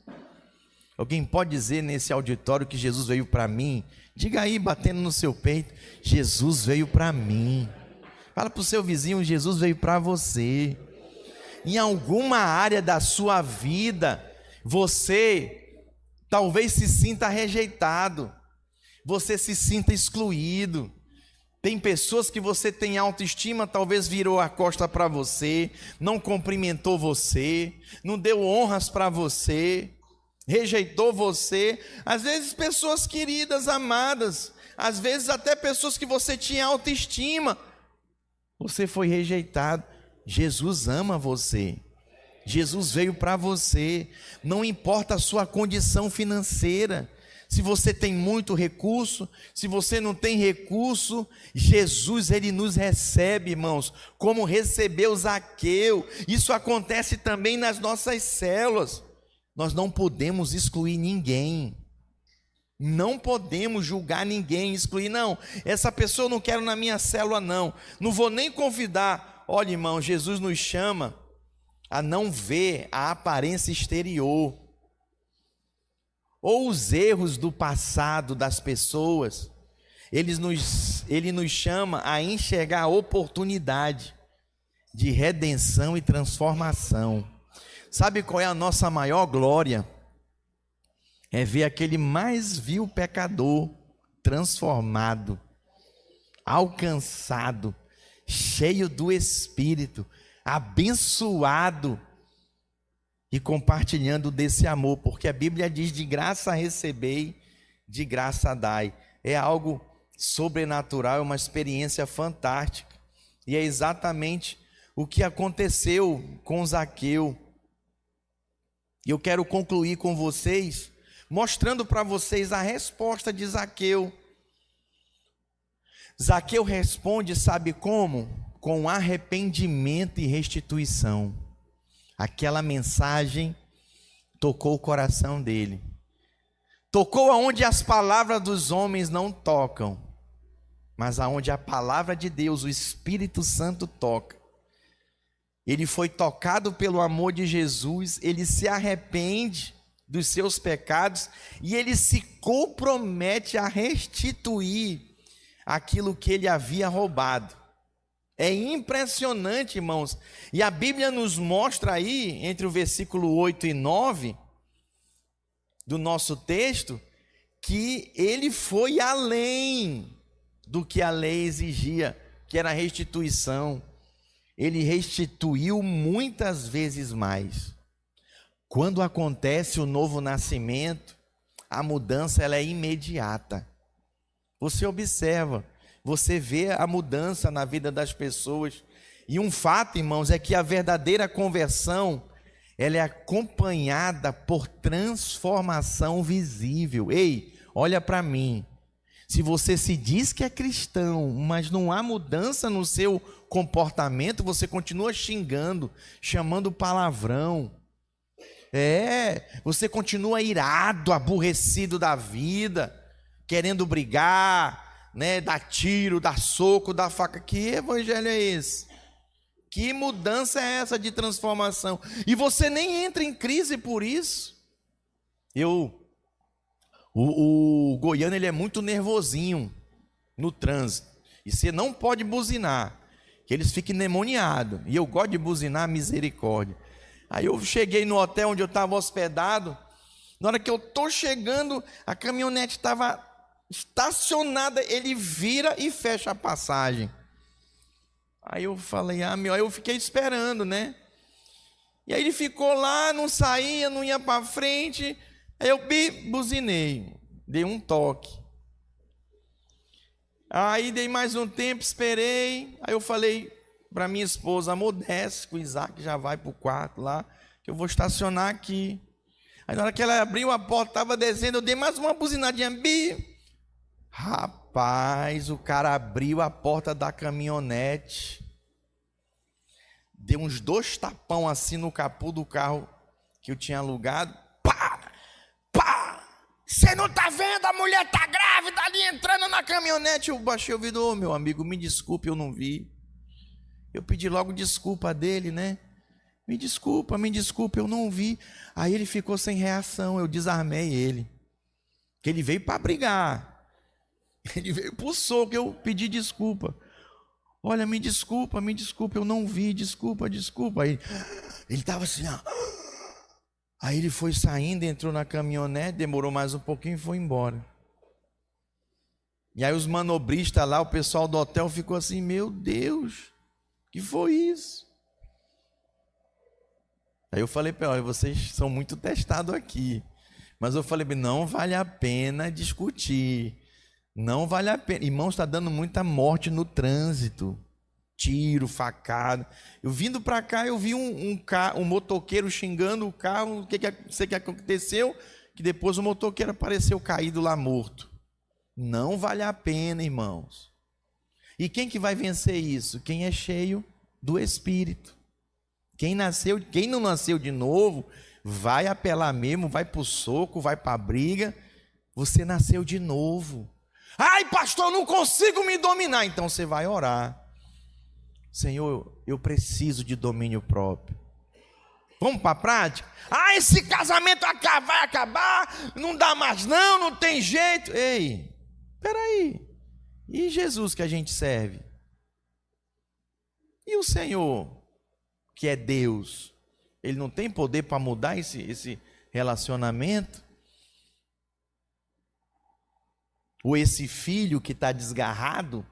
Alguém pode dizer nesse auditório que Jesus veio para mim? Diga aí, batendo no seu peito: Jesus veio para mim. Fala para o seu vizinho: Jesus veio para você. Em alguma área da sua vida, você talvez se sinta rejeitado, você se sinta excluído. Tem pessoas que você tem autoestima, talvez virou a costa para você, não cumprimentou você, não deu honras para você, rejeitou você. Às vezes pessoas queridas, amadas, às vezes até pessoas que você tinha autoestima, você foi rejeitado. Jesus ama você. Jesus veio para você. Não importa a sua condição financeira. Se você tem muito recurso, se você não tem recurso, Jesus, ele nos recebe, irmãos, como recebeu Zaqueu. Isso acontece também nas nossas células. Nós não podemos excluir ninguém. Não podemos julgar ninguém, excluir. Não, essa pessoa eu não quero na minha célula, não. Não vou nem convidar. Olha, irmão, Jesus nos chama a não ver a aparência exterior, ou os erros do passado das pessoas. Ele nos chama a enxergar a oportunidade de redenção e transformação. Sabe qual é a nossa maior glória? É ver aquele mais vil pecador transformado, alcançado, cheio do Espírito, abençoado e compartilhando desse amor, porque a Bíblia diz: de graça recebei, de graça dai. É algo sobrenatural, é uma experiência fantástica, e é exatamente o que aconteceu com Zaqueu. E eu quero concluir com vocês, mostrando para vocês a resposta de Zaqueu. Zaqueu responde, sabe como? Com arrependimento e restituição. Aquela mensagem tocou o coração dele. Tocou aonde as palavras dos homens não tocam, mas aonde a palavra de Deus, o Espírito Santo, toca. Ele foi tocado pelo amor de Jesus, ele se arrepende dos seus pecados e ele se compromete a restituir aquilo que ele havia roubado. É impressionante, irmãos, e a Bíblia nos mostra aí, entre o versículo 8 e 9 do nosso texto, que ele foi além do que a lei exigia, que era a restituição. Ele restituiu muitas vezes mais. Quando acontece o novo nascimento, a mudança ela é imediata. Você observa, você vê a mudança na vida das pessoas. E um fato, irmãos, é que a verdadeira conversão, ela é acompanhada por transformação visível. Ei, olha para mim. Se você se diz que é cristão, mas não há mudança no seu comportamento, você continua xingando, chamando palavrão. Você continua irado, aborrecido da vida, querendo brigar, né, dar tiro, dar soco, dar faca. Que evangelho é esse? Que mudança é essa de transformação? E você nem entra em crise por isso. O goiano, ele é muito nervosinho no trânsito. E você não pode buzinar, que eles ficam endemoniados. E eu gosto de buzinar, misericórdia. Aí eu cheguei no hotel onde eu estava hospedado. Na hora que eu estou chegando, a caminhonete estava estacionada. Ele vira e fecha a passagem. Aí eu falei, aí eu fiquei esperando, né? E aí ele ficou lá, não saía, não ia para frente. Aí eu buzinei, dei um toque. Aí dei mais um tempo, esperei. Aí eu falei para minha esposa, amor, desce, que o Isaac já vai para o quarto lá, que eu vou estacionar aqui. Aí na hora que ela abriu a porta, estava descendo, eu dei mais uma buzinadinha. Rapaz, o cara abriu a porta da caminhonete, deu uns 2 tapão assim no capô do carro que eu tinha alugado. Pá! Você não tá vendo? A mulher tá grávida ali entrando na caminhonete. Eu baixei o vidro, meu amigo, me desculpe, eu não vi. Eu pedi logo desculpa dele, né? Me desculpa, eu não vi. Aí ele ficou sem reação, eu desarmei ele. Que ele veio para brigar. Ele veio pro soco, eu pedi desculpa. Olha, me desculpa, eu não vi, desculpa. Aí ele estava assim, ó. Aí ele foi saindo, entrou na caminhonete, demorou mais um pouquinho e foi embora. E aí os manobristas lá, o pessoal do hotel ficou assim, meu Deus, que foi isso? Aí eu falei para ele, vocês são muito testados aqui. Mas eu falei, não vale a pena discutir. Não vale a pena. Irmão, está dando muita morte no trânsito. Tiro, facada. Eu vindo para cá, eu vi um motoqueiro xingando o carro. O que aconteceu? Que depois o motoqueiro apareceu caído lá morto. Não vale a pena, irmãos. E quem que vai vencer isso? Quem é cheio do Espírito. Quem não nasceu de novo, vai apelar mesmo, vai para o soco, vai para a briga. Você nasceu de novo. Ai, pastor, eu não consigo me dominar. Então você vai orar. Senhor, eu preciso de domínio próprio. Vamos para a prática? Ah, esse casamento vai acabar, não dá mais não tem jeito. Ei, peraí. E Jesus que a gente serve? E o Senhor, que é Deus, ele não tem poder para mudar esse relacionamento? Ou esse filho que está desgarrado?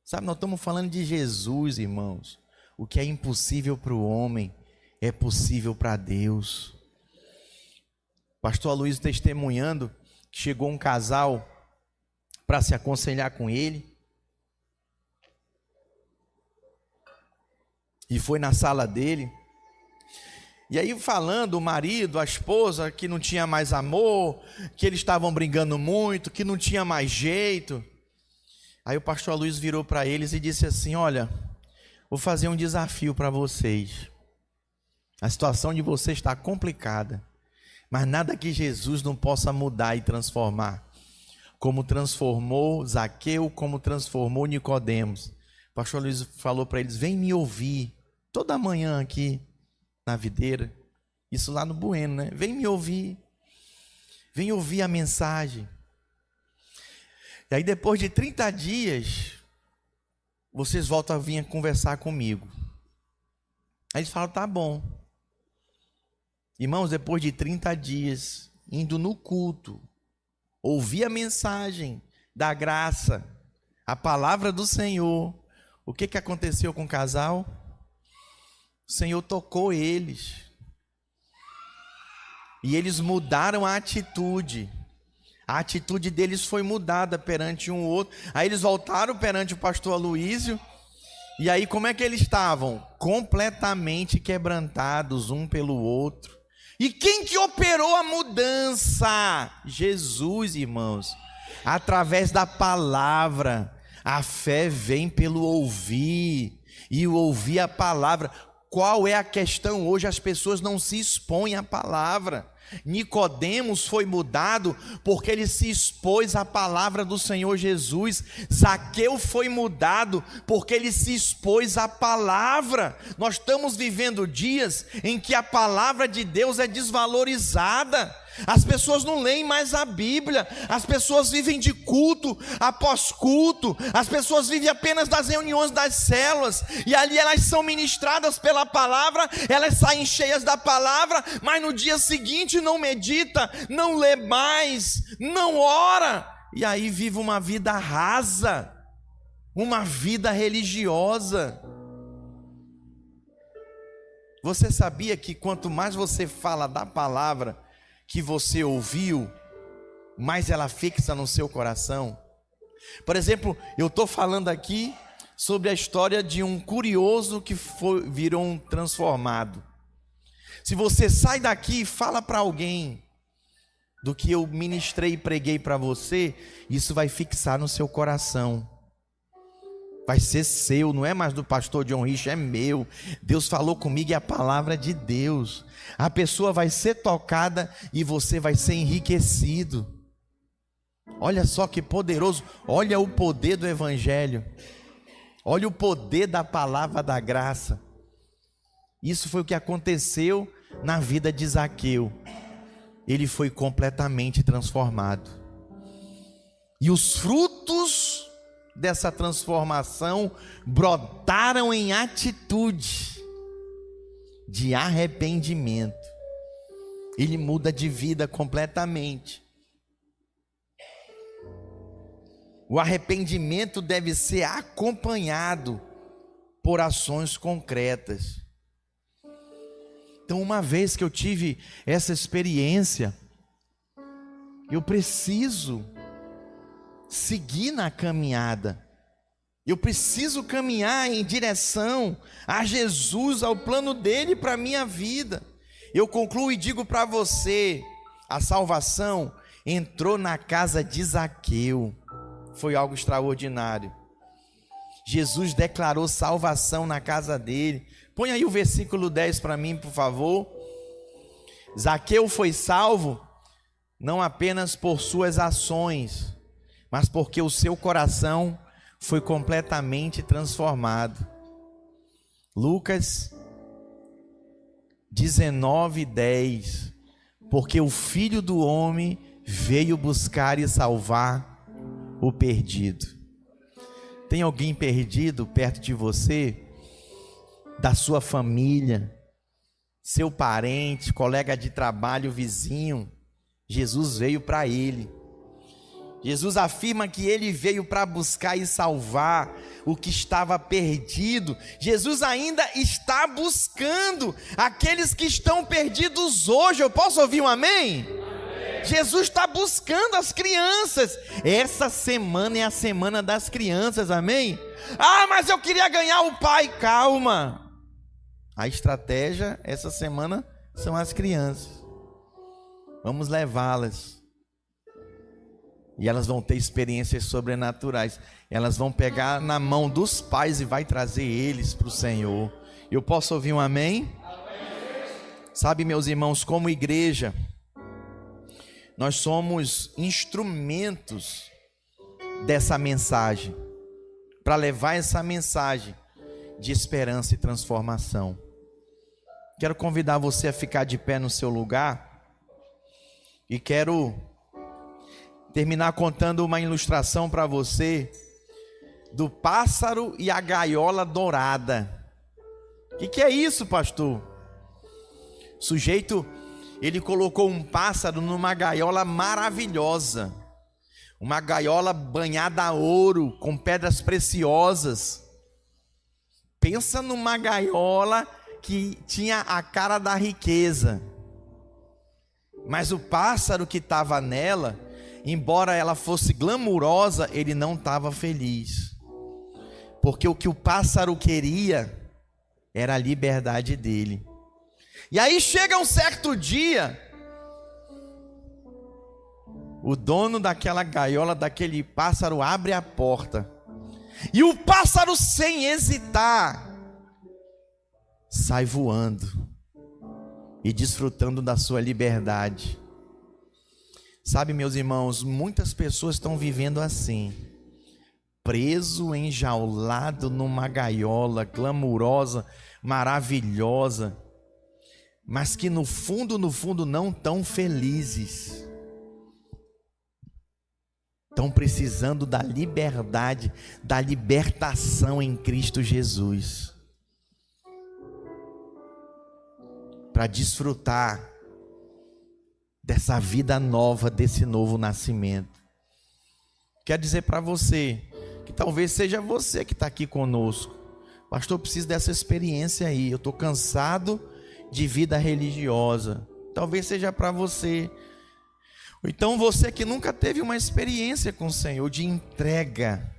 Sabe, nós estamos falando de Jesus, irmãos. O que é impossível para o homem é possível para Deus. Pastor Aloysio testemunhando que chegou um casal para se aconselhar com ele. E foi na sala dele. E aí falando, o marido, a esposa, que não tinha mais amor, que eles estavam brigando muito, que não tinha mais jeito. Aí o pastor Aloysio virou para eles e disse assim, olha, vou fazer um desafio para vocês. A situação de vocês está complicada, mas nada que Jesus não possa mudar e transformar. Como transformou Zaqueu, como transformou Nicodemos. O pastor Aloysio falou para eles, vem me ouvir toda manhã aqui na videira. Isso lá no Bueno, né? Vem me ouvir. Vem ouvir a mensagem. E aí depois de 30 dias, vocês voltam a vir conversar comigo. Aí eles falam, tá bom. Irmãos, depois de 30 dias, indo no culto, ouvir a mensagem da graça, a palavra do Senhor, o que aconteceu com o casal? O Senhor tocou eles. E eles mudaram a atitude. A atitude deles foi mudada perante um outro. Aí eles voltaram perante o pastor Aloísio. E aí como é que eles estavam? Completamente quebrantados um pelo outro. E quem que operou a mudança? Jesus, irmãos. Através da palavra. A fé vem pelo ouvir. E o ouvir a palavra. Qual é a questão hoje? As pessoas não se expõem à palavra. Nicodemos foi mudado porque ele se expôs à palavra do Senhor Jesus. Zaqueu foi mudado porque ele se expôs à palavra. Nós estamos vivendo dias em que a palavra de Deus é desvalorizada. As pessoas não leem mais a Bíblia, as pessoas vivem de culto após culto, as pessoas vivem apenas das reuniões das células, e ali elas são ministradas pela palavra, elas saem cheias da palavra, mas no dia seguinte não medita, não lê mais, não ora, e aí vive uma vida rasa, uma vida religiosa. Você sabia que quanto mais você fala da palavra que você ouviu, mais ela fixa no seu coração? Por exemplo, eu estou falando aqui sobre a história de um curioso que virou um transformado. Se você sai daqui e fala para alguém do que eu ministrei e preguei para você, isso vai fixar no seu coração. Vai ser seu, não é mais do pastor John Rich, é meu. Deus falou comigo e a palavra de Deus. A pessoa vai ser tocada e você vai ser enriquecido. Olha só que poderoso, olha o poder do evangelho. Olha o poder da palavra da graça. Isso foi o que aconteceu na vida de Zaqueu. Ele foi completamente transformado. E os frutos dessa transformação brotaram em atitude de arrependimento. Ele muda de vida completamente. O arrependimento deve ser acompanhado por ações concretas. Então, uma vez que eu tive essa experiência, eu preciso seguir na caminhada. Eu preciso caminhar em direção a Jesus, ao plano dele para a minha vida. Eu concluo e digo para você, a salvação entrou na casa de Zaqueu. Foi algo extraordinário. Jesus declarou salvação na casa dele. Põe aí o versículo 10 para mim, por favor. Zaqueu foi salvo não apenas por suas ações, mas porque o seu coração foi completamente transformado. Lucas 19:10. Porque o Filho do Homem veio buscar e salvar o perdido. Tem alguém perdido perto de você? Da sua família, seu parente, colega de trabalho, vizinho? Jesus veio para ele. Jesus afirma que ele veio para buscar e salvar o que estava perdido. Jesus ainda está buscando aqueles que estão perdidos hoje. Eu posso ouvir um amém? Amém. Jesus está buscando as crianças. Essa semana é a semana das crianças, amém? Ah, mas eu queria ganhar o pai. Calma. A estratégia essa semana são as crianças. Vamos levá-las. E elas vão ter experiências sobrenaturais. Elas vão pegar na mão dos pais e vai trazer eles para o Senhor. Eu posso ouvir um amém? Amém? Sabe, meus irmãos, como igreja, nós somos instrumentos dessa mensagem, para levar essa mensagem de esperança e transformação. Quero convidar você a ficar de pé no seu lugar e quero terminar contando uma ilustração para você do pássaro e a gaiola dourada. O que é isso, pastor? O sujeito, ele colocou um pássaro numa gaiola maravilhosa, uma gaiola banhada a ouro, com pedras preciosas. Pensa numa gaiola que tinha a cara da riqueza. Mas o pássaro que estava nela, embora ela fosse glamurosa, ele não estava feliz. Porque o que o pássaro queria era a liberdade dele. E aí chega um certo dia, o dono daquela gaiola, daquele pássaro, abre a porta. E o pássaro, sem hesitar, sai voando e desfrutando da sua liberdade. Sabe, meus irmãos, muitas pessoas estão vivendo assim, preso, enjaulado numa gaiola glamurosa, maravilhosa, mas que no fundo não estão felizes. Estão precisando da liberdade, da libertação em Cristo Jesus, para desfrutar dessa vida nova, desse novo nascimento. Quero dizer para você, que talvez seja você que está aqui conosco. Pastor, eu preciso dessa experiência aí, eu estou cansado de vida religiosa. Talvez seja para você. Ou então você que nunca teve uma experiência com o Senhor, de entrega.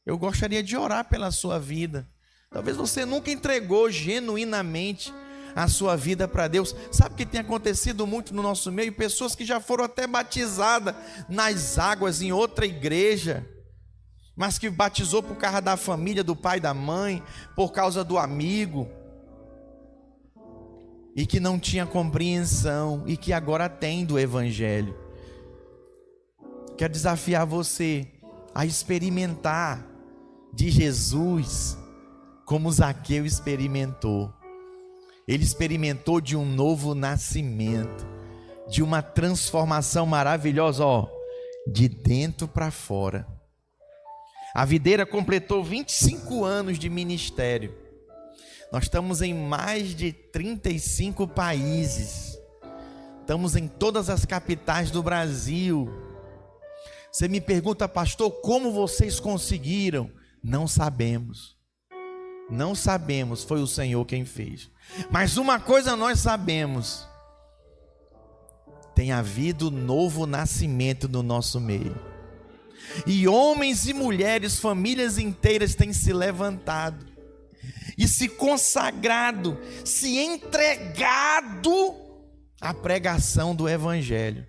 Eu gostaria de orar pela sua vida. Talvez você nunca entregou genuinamente a sua vida para Deus. Sabe o que tem acontecido muito no nosso meio? Pessoas que já foram até batizadas nas águas em outra igreja, mas que batizou por causa da família, do pai, da mãe, por causa do amigo, e que não tinha compreensão, e que agora tem do Evangelho. Quero desafiar você a experimentar de Jesus como Zaqueu experimentou. Ele experimentou de um novo nascimento, de uma transformação maravilhosa, de dentro para fora. A videira completou 25 anos de ministério. Nós estamos em mais de 35 países. Estamos em todas as capitais do Brasil. Você me pergunta, pastor, como vocês conseguiram? Não sabemos. Não sabemos, foi o Senhor quem fez. Mas uma coisa nós sabemos: tem havido novo nascimento no nosso meio. E homens e mulheres, famílias inteiras têm se levantado e se consagrado, se entregado à pregação do Evangelho.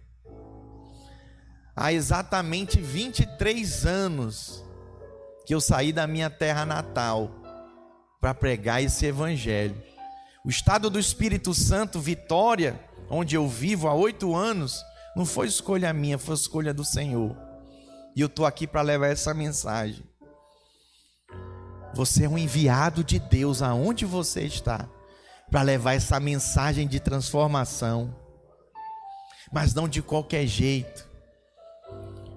Há exatamente 23 anos que eu saí da minha terra natal para pregar esse Evangelho. O estado do Espírito Santo, Vitória, onde eu vivo há 8 anos, não foi escolha minha, foi escolha do Senhor. E eu estou aqui para levar essa mensagem. Você é um enviado de Deus aonde você está, para levar essa mensagem de transformação. Mas não de qualquer jeito,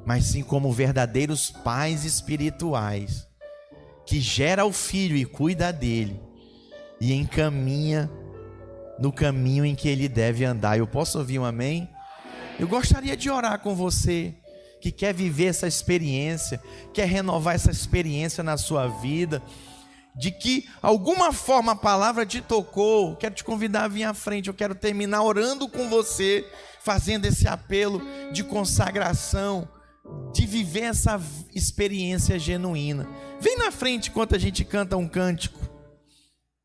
mas sim como verdadeiros pais espirituais, que gera o filho e cuida dele, e encaminha no caminho em que ele deve andar. Eu posso ouvir um amém? Eu gostaria de orar com você, que quer viver essa experiência, quer renovar essa experiência na sua vida, de que alguma forma a palavra te tocou. Quero te convidar a vir à frente. Eu quero terminar orando com você, fazendo esse apelo de consagração, de viver essa experiência genuína. Vem na frente enquanto a gente canta um cântico.